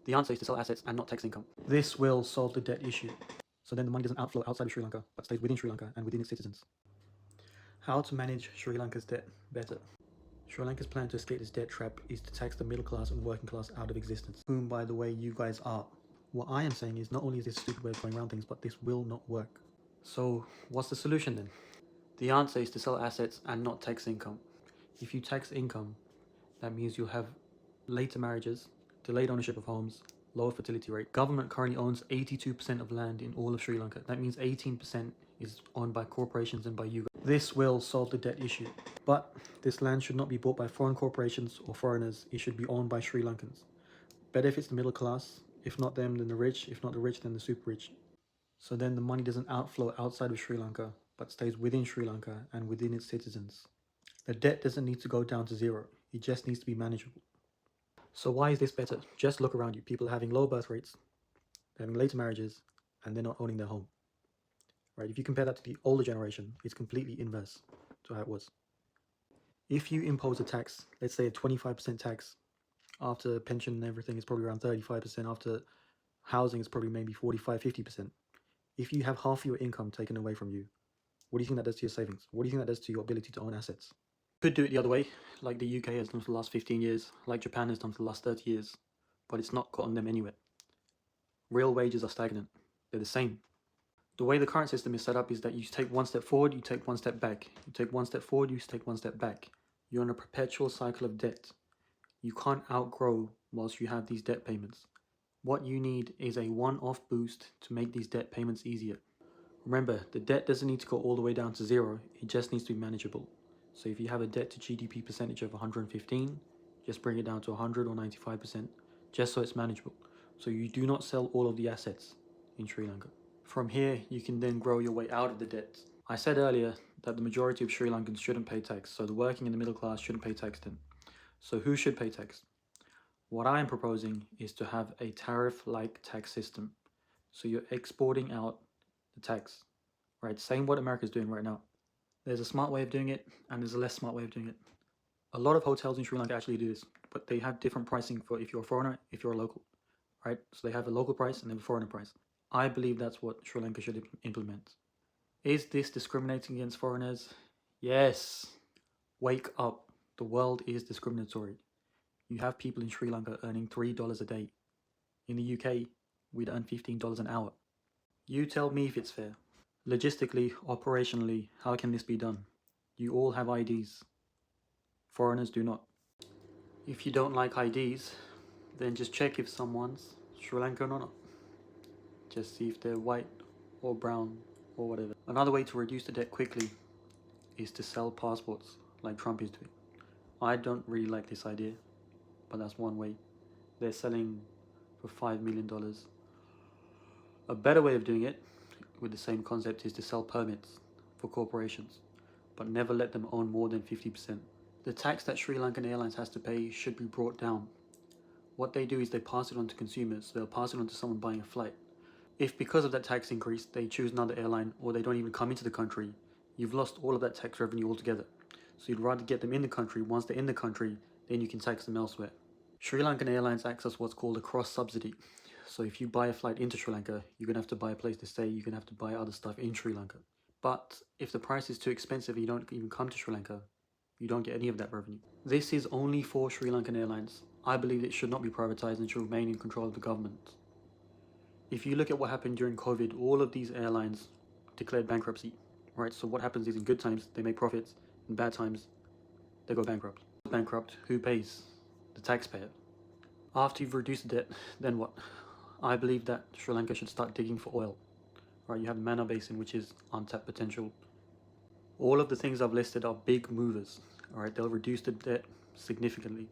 The answer is to sell assets and not tax income. This will solve the debt issue. So then the money doesn't outflow outside of Sri Lanka, but stays within Sri Lanka and within its citizens. How to manage Sri Lanka's debt better. Sri Lanka's plan to escape this debt trap is to tax the middle class and working class out of existence, whom, by the way, you guys are. What I am saying is not only is this a stupid way of going around things, but this will not work. So what's the solution then? The answer is to sell assets and not tax income. If you tax income, that means you'll have later marriages, delayed ownership of homes, lower fertility rate. Government currently owns 82% of land in all of Sri Lanka. That means 18% is owned by corporations and by you guys. This will solve the debt issue. But this land should not be bought by foreign corporations or foreigners. It should be owned by Sri Lankans. Better if it's the middle class. If not them, then the rich. If not the rich, then the super rich. So then the money doesn't outflow outside of Sri Lanka, but stays within Sri Lanka and within its citizens. The debt doesn't need to go down to zero. It just needs to be manageable. So why is this better? Just look around you. People are having low birth rates, they're having later marriages, and they're not owning their home. Right? If you compare that to the older generation, it's completely inverse to how it was. If you impose a tax, let's say a 25% tax, after pension and everything is probably around 35%, after housing is probably maybe 45-50%. If you have half your income taken away from you, what do you think that does to your savings? What do you think that does to your ability to own assets? Could do it the other way, like the UK has done for the last 15 years, like Japan has done for the last 30 years, but it's not gotten them anywhere. Real wages are stagnant. They're the same. The way the current system is set up is that you take one step forward, you take one step back. You take one step forward, you take one step back. You're in a perpetual cycle of debt. You can't outgrow whilst you have these debt payments. What you need is a one-off boost to make these debt payments easier. Remember, the debt doesn't need to go all the way down to zero, it just needs to be manageable. So if you have a debt to GDP percentage of 115, just bring it down to 100 or 95%, just so it's manageable. So you do not sell all of the assets in Sri Lanka. From here, you can then grow your way out of the debt. I said earlier that the majority of Sri Lankans shouldn't pay tax, so the working and the middle class shouldn't pay tax then. So who should pay tax? What I am proposing is to have a tariff-like tax system. So you're exporting out the tax, right? Same what America's doing right now. There's a smart way of doing it, and there's a less smart way of doing it. A lot of hotels in Sri Lanka actually do this, but they have different pricing for if you're a foreigner, if you're a local, right? So they have a local price and then a foreigner price. I believe that's what Sri Lanka should implement. Is this discriminating against foreigners? Yes. Wake up. The world is discriminatory. You have people in Sri Lanka earning $3 a day. In the UK, we'd earn $15 an hour. You tell me if it's fair. Logistically, operationally, how can this be done? You all have IDs. Foreigners do not. If you don't like IDs, then just check if someone's Sri Lankan or not. Just see if they're white or brown or whatever. Another way to reduce the debt quickly is to sell passports like Trump is doing. I don't really like this idea, but that's one way. They're selling for $5 million. A better way of doing it with the same concept is to sell permits for corporations, but never let them own more than 50%. The tax that Sri Lankan Airlines has to pay should be brought down. What they do is they pass it on to consumers, so they'll pass it on to someone buying a flight. If because of that tax increase they choose another airline or they don't even come into the country, you've lost all of that tax revenue altogether. So you'd rather get them in the country. Once they're in the country, then you can tax them elsewhere. Sri Lankan Airlines acts as what's called a cross-subsidy. So if you buy a flight into Sri Lanka, you're going to have to buy a place to stay, you're going to have to buy other stuff in Sri Lanka. But if the price is too expensive and you don't even come to Sri Lanka, you don't get any of that revenue. This is only for Sri Lankan Airlines. I believe it should not be privatized and should remain in control of the government. If you look at what happened during COVID, all of these airlines declared bankruptcy, right? So what happens is in good times, they make profits. In bad times, they go bankrupt. Bankrupt, who pays? The taxpayer. After you've reduced the debt, then what? I believe that Sri Lanka should start digging for oil. Right, you have the Mannar Basin, which is untapped potential. All of the things I've listed are big movers. All right, they'll reduce the debt significantly.